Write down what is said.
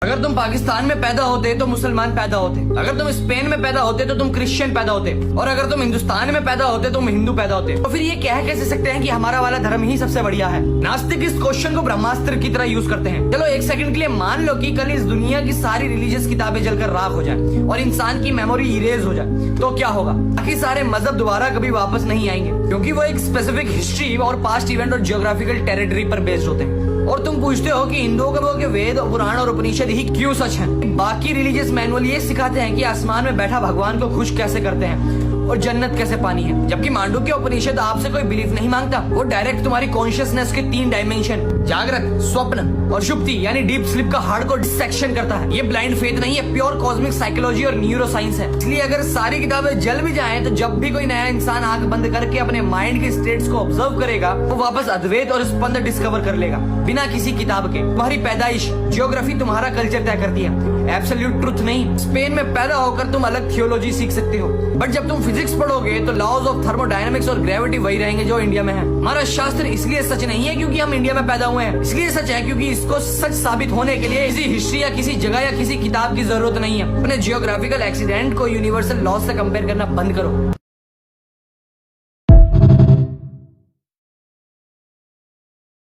अगर तुम पाकिस्तान में पैदा होते तो मुसलमान पैदा होते, अगर तुम स्पेन में पैदा होते तो तुम क्रिश्चियन पैदा होते, और अगर तुम हिंदुस्तान में पैदा होते तो तुम हिंदू पैदा होते। तो फिर ये कह कैसे सकते हैं कि हमारा वाला धर्म ही सबसे बढ़िया है? नास्तिक इस क्वेश्चन को ब्रह्मास्त्र की तरह यूज करते हैं। चलो एक सेकंड के लिए मान लो कि कल इस दुनिया की सारी रिलीजियस किताबें जलकर राख हो जाए और इंसान की मेमोरी इरेज हो जाए, तो क्या होगा? बाकी सारे मजहब दोबारा कभी वापस नहीं आएंगे, क्योंकि वो एक स्पेसिफिक हिस्ट्री और पास्ट इवेंट और जियोग्राफिकल टेरिटरी पर बेस्ड होते हैं। और तुम पूछते हो कि हिंदुओं के वेद, पुराण और उपनिषद ही क्यों सच हैं? बाकी रिलीजियस मैनुअल ये सिखाते हैं कि आसमान में बैठा भगवान को खुश कैसे करते हैं और जन्नत कैसे पानी है, जबकि मांडुक्य उपनिषद आपसे कोई बिलीफ नहीं मांगता। वो डायरेक्ट तुम्हारी कॉन्शियसनेस के 3 डायमेंशन जागृत, स्वप्न और शुप्ति यानी डीप स्लीप का हार्डकोर डिसेक्शन करता है। ये ब्लाइंड फेथ नहीं है, प्योर कॉस्मिक साइकोलॉजी और न्यूरो साइंस है। इसलिए अगर सारी किताबें जल भी जाएं तो जब भी कोई नया इंसान आंख बंद करके अपने माइंड के स्टेट्स को ऑब्जर्व करेगा, वो वापस अद्वैत और स्पंद डिस्कवर कर लेगा बिना किसी किताब के। तुम्हारी पैदाइश, जियोग्राफी तुम्हारा कल्चर तय करती है, एब्सोल्यूट ट्रुथ नहीं। स्पेन में पैदा होकर तुम अलग थियोलॉजी सीख सकते हो, बट जब तुम फिजिक्स पढ़ोगे तो लॉज ऑफ थर्मोडायनामिक्स और ग्रेविटी वही रहेंगे जो इंडिया में है। हमारा शास्त्र इसलिए सच नहीं है क्योंकि हम इंडिया में पैदा हुए हैं, इसलिए सच है क्योंकि इसको सच साबित होने के लिए किसी हिस्ट्री या किसी जगह या किसी किताब की जरूरत नहीं है। अपने जियोग्राफिकल एक्सीडेंट को यूनिवर्सल लॉ से कंपेयर करना बंद करो।